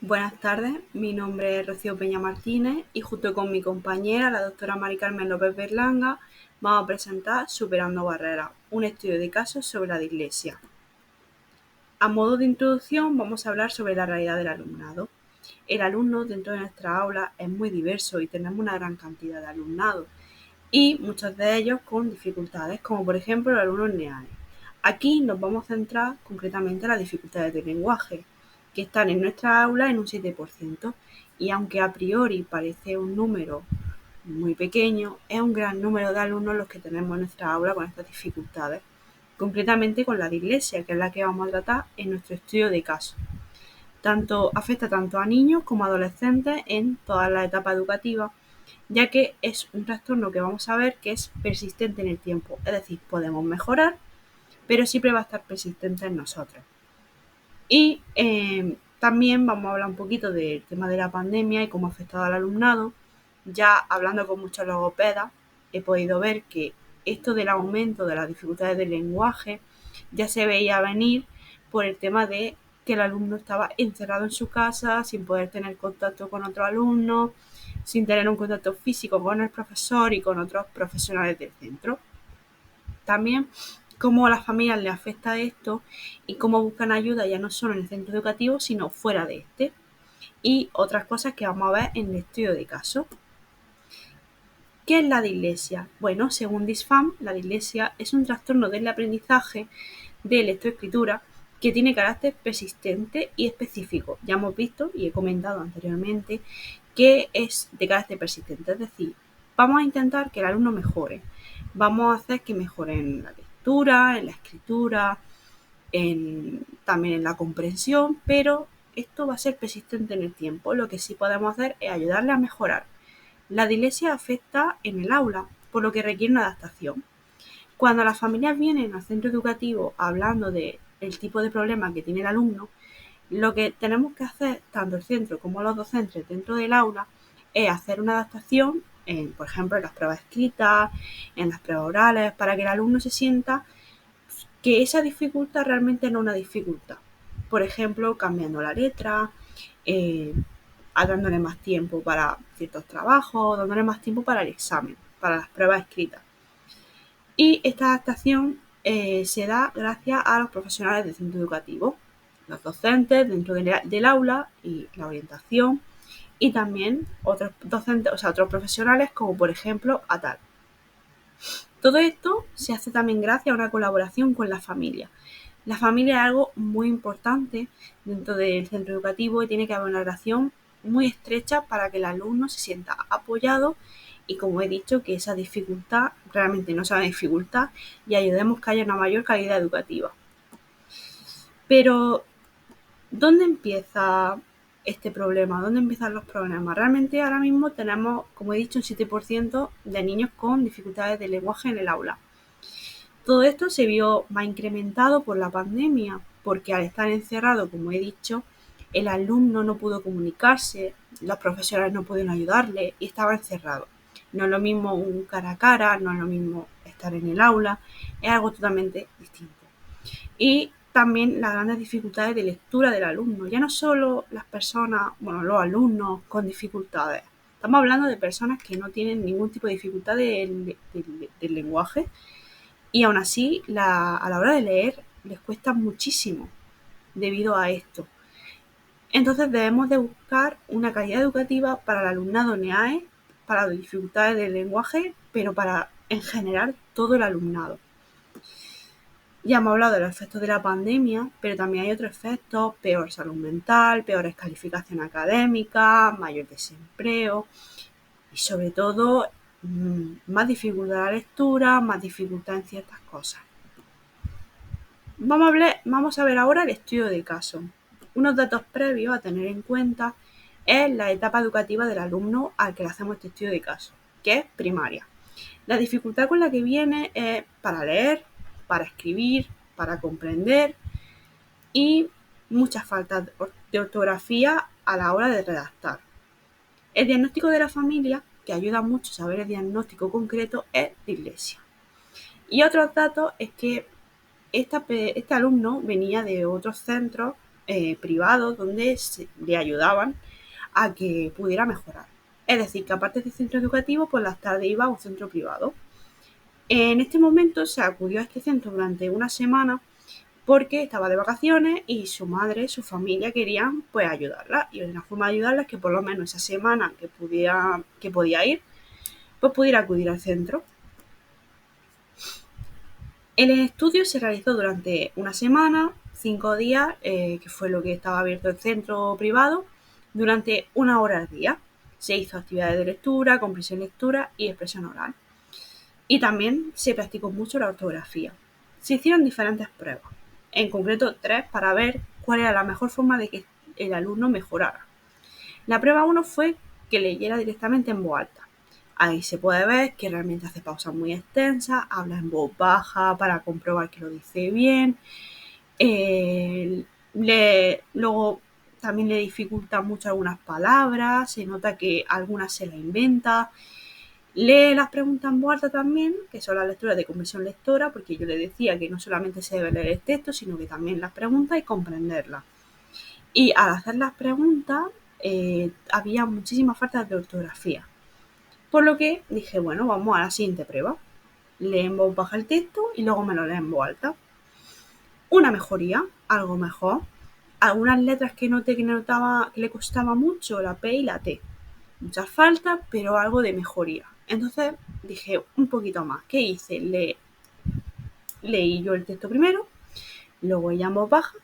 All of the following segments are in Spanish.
Buenas tardes, mi nombre es Rocío Peña Martínez y junto con mi compañera, la doctora Mari Carmen López Berlanga, vamos a presentar Superando Barreras, un estudio de casos sobre la dislexia. A modo de introducción vamos a hablar sobre la realidad del alumnado. El alumno dentro de nuestra aula es muy diverso y tenemos una gran cantidad de alumnado y muchos de ellos con dificultades, como por ejemplo los alumnos NEAE. Aquí nos vamos a centrar concretamente en las dificultades del lenguaje, que están en nuestra aula en un 7%, y aunque a priori parece un número muy pequeño, es un gran número de alumnos los que tenemos en nuestra aula con estas dificultades, concretamente con la dislexia, que es la que vamos a tratar en nuestro estudio de caso. Afecta tanto a niños como a adolescentes en todas las etapas educativas, ya que es un trastorno que vamos a ver que es persistente en el tiempo, es decir, podemos mejorar, pero siempre va a estar persistente en nosotros. Y también vamos a hablar un poquito del tema de la pandemia y cómo ha afectado al alumnado. Ya hablando con muchos logopedas, he podido ver que esto del aumento de las dificultades del lenguaje ya se veía venir por el tema de que el alumno estaba encerrado en su casa sin poder tener contacto con otros alumnos, sin tener un contacto físico con el profesor y con otros profesionales del centro. También cómo a las familias les afecta esto y cómo buscan ayuda ya no solo en el centro educativo, sino fuera de este. Y otras cosas que vamos a ver en el estudio de caso. ¿Qué es la dislexia? Bueno, según DISFAM, la dislexia es un trastorno del aprendizaje de lectoescritura que tiene carácter persistente y específico. Ya hemos visto y he comentado anteriormente que es de carácter persistente, es decir, vamos a intentar que el alumno mejore. Vamos a hacer que mejore en la lectura, en la escritura, también en la comprensión, pero esto va a ser persistente en el tiempo. Lo que sí podemos hacer es ayudarle a mejorar. La dislexia afecta en el aula, por lo que requiere una adaptación. Cuando las familias vienen al centro educativo hablando del tipo de problema que tiene el alumno, lo que tenemos que hacer, tanto el centro como los docentes dentro del aula, es hacer una adaptación, por ejemplo, en las pruebas escritas, en las pruebas orales, para que el alumno se sienta que esa dificultad realmente no es una dificultad. Por ejemplo, cambiando la letra, eh, dándole más tiempo para ciertos trabajos, dándole más tiempo para el examen, para las pruebas escritas. Y esta adaptación se da gracias a los profesionales del centro educativo, los docentes dentro del aula y la orientación, y también otros docentes, o sea, otros profesionales como por ejemplo ATAL. Todo esto se hace también gracias a una colaboración con la familia. La familia es algo muy importante dentro del centro educativo y tiene que haber una relación muy estrecha para que el alumno se sienta apoyado y, como he dicho, que esa dificultad realmente no sea una dificultad y ayudemos a que haya una mayor calidad educativa. Pero, ¿dónde empieza este problema? ¿Dónde empiezan los problemas? Realmente ahora mismo tenemos, como he dicho, un 7% de niños con dificultades de lenguaje en el aula. Todo esto se vio más incrementado por la pandemia, porque al estar encerrado, como he dicho, el alumno no pudo comunicarse, los profesores no pudieron ayudarle y estaba encerrado. No es lo mismo un cara a cara, no es lo mismo estar en el aula, es algo totalmente distinto. Y también las grandes dificultades de lectura del alumno, ya no solo las personas, bueno, los alumnos con dificultades. Estamos hablando de personas que no tienen ningún tipo de dificultad del lenguaje, y aún así a la hora de leer les cuesta muchísimo debido a esto. Entonces debemos de buscar una calidad educativa para el alumnado NEAE, para las dificultades del lenguaje, pero para en general todo el alumnado. Ya hemos hablado de los efectos de la pandemia, pero también hay otros efectos: peor salud mental, peores calificaciones académicas, mayor desempleo y sobre todo más dificultad en la lectura, más dificultad en ciertas cosas. Vamos a ver ahora el estudio de caso. Unos datos previos a tener en cuenta es la etapa educativa del alumno al que le hacemos este estudio de caso, que es primaria. La dificultad con la que viene es para leer, para escribir, para comprender y muchas faltas de ortografía a la hora de redactar. El diagnóstico de la familia, que ayuda mucho a saber el diagnóstico concreto, es dislexia. Y otros datos es que este alumno venía de otros centros privados donde le ayudaban a que pudiera mejorar. Es decir, que aparte del centro educativo, pues las tardes iba a un centro privado. En este momento se acudió a este centro durante una semana porque estaba de vacaciones y su madre, su familia querían pues ayudarla, y una forma de ayudarla es que por lo menos esa semana que podía ir, pues pudiera acudir al centro. El estudio se realizó durante una semana, 5 días, que fue lo que estaba abierto el centro privado, durante 1 hora al día. Se hizo actividades de lectura, comprensión lectura y expresión oral. Y también se practicó mucho la ortografía. Se hicieron diferentes pruebas, en concreto 3, para ver cuál era la mejor forma de que el alumno mejorara. La prueba 1 fue que leyera directamente en voz alta. Ahí se puede ver que realmente hace pausas muy extensas, habla en voz baja para comprobar que lo dice bien. Luego también le dificulta mucho algunas palabras, se nota que algunas se las inventa. Lee las preguntas en voz alta también, que son las lecturas de comprensión lectora, porque yo le decía que no solamente se debe leer el texto, sino que también las preguntas y comprenderlas. Y al hacer las preguntas, había muchísimas faltas de ortografía. Por lo que dije, bueno, vamos a la siguiente prueba. Lee en voz baja el texto y luego me lo lee en voz alta. Una mejoría, algo mejor. Algunas letras que noté que le costaba mucho, la P y la T. Muchas faltas, pero algo de mejoría. Entonces dije un poquito más. ¿Qué hice? Leí yo el texto primero, luego ella en voz baja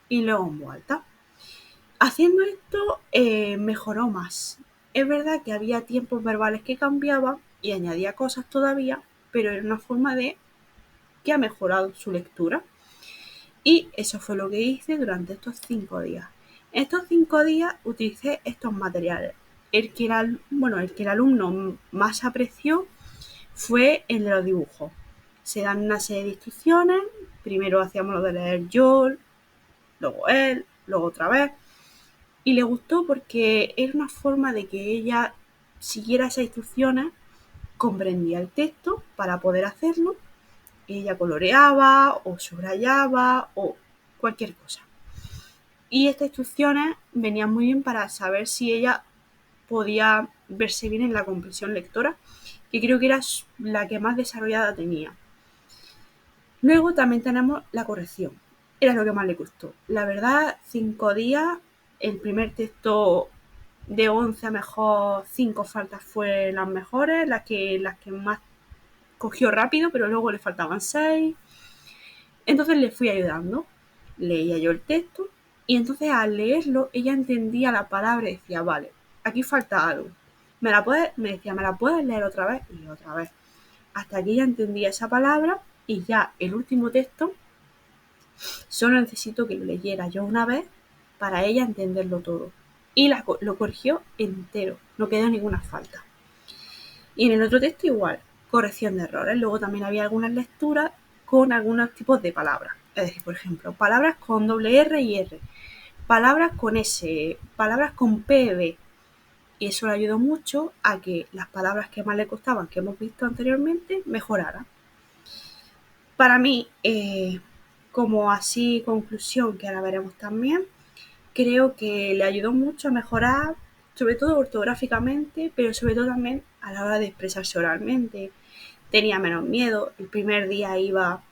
y luego en voz alta. Haciendo esto mejoró más. Es verdad que había tiempos verbales que cambiaban y añadía cosas todavía, pero era una forma de que ha mejorado su lectura. Y eso fue lo que hice durante estos 5 días. En estos 5 días utilicé estos materiales. El que el alumno más apreció fue el de los dibujos. Se dan una serie de instrucciones. Primero hacíamos lo de leer yo, luego él, luego otra vez. Y le gustó porque era una forma de que ella siguiera esas instrucciones, comprendía el texto para poder hacerlo. Ella coloreaba o subrayaba o cualquier cosa. Y estas instrucciones venían muy bien para saber si ella podía verse bien en la comprensión lectora, que creo que era la que más desarrollada tenía. Luego también tenemos la corrección. Era lo que más le costó. La verdad, 5 días, el primer texto de 11 a mejor 5 faltas fueron las mejores, las que más cogió rápido, pero luego le faltaban 6. Entonces le fui ayudando. Leía yo el texto y entonces al leerlo ella entendía la palabra y decía, vale, aquí falta algo. Me decía, ¿me la puedes leer otra vez? Y otra vez. Hasta que ella entendía esa palabra y ya el último texto solo necesito que lo leyera yo una vez para ella entenderlo todo. Y lo corrigió entero, no quedó ninguna falta. Y en el otro texto igual, corrección de errores. Luego también había algunas lecturas con algunos tipos de palabras. Es decir, por ejemplo, palabras con doble R y R, palabras con S, palabras con PB. Y eso le ayudó mucho a que las palabras que más le costaban, que hemos visto anteriormente, mejoraran. Para mí, como así conclusión, que ahora veremos también, creo que le ayudó mucho a mejorar, sobre todo ortográficamente, pero sobre todo también a la hora de expresarse oralmente. Tenía menos miedo. El primer día iba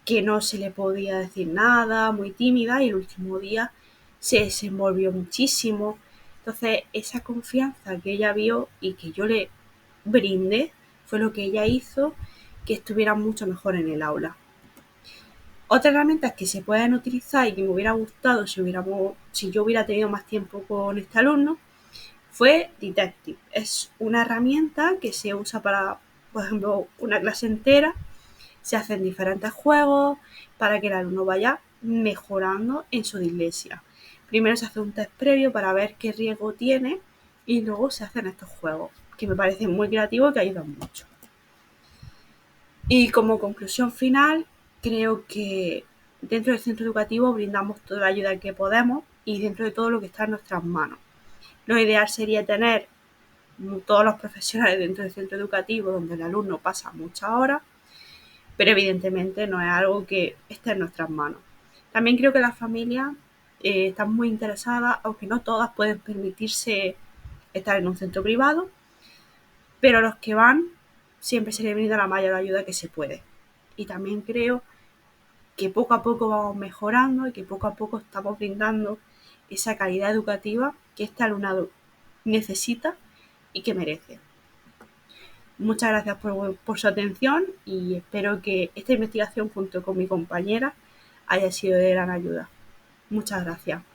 que no se le podía decir nada, muy tímida, y el último día se desenvolvió muchísimo. Entonces, esa confianza que ella vio y que yo le brindé fue lo que ella hizo que estuviera mucho mejor en el aula. Otras herramientas que se pueden utilizar y que me hubiera gustado si yo hubiera tenido más tiempo con este alumno fue Detective. Es una herramienta que se usa para, por ejemplo, una clase entera. Se hacen diferentes juegos para que el alumno vaya mejorando en su dislexia. Primero se hace un test previo para ver qué riesgo tiene y luego se hacen estos juegos, que me parecen muy creativos y que ayudan mucho. Y como conclusión final, creo que dentro del centro educativo brindamos toda la ayuda que podemos y dentro de todo lo que está en nuestras manos. Lo ideal sería tener todos los profesionales dentro del centro educativo donde el alumno pasa muchas horas, pero evidentemente no es algo que esté en nuestras manos. También creo que las familias están muy interesadas, aunque no todas pueden permitirse estar en un centro privado, pero a los que van siempre se les brinda la mayor ayuda que se puede. Y también creo que poco a poco vamos mejorando y que poco a poco estamos brindando esa calidad educativa que este alumnado necesita y que merece. Muchas gracias por su atención y espero que esta investigación junto con mi compañera haya sido de gran ayuda. Muchas gracias.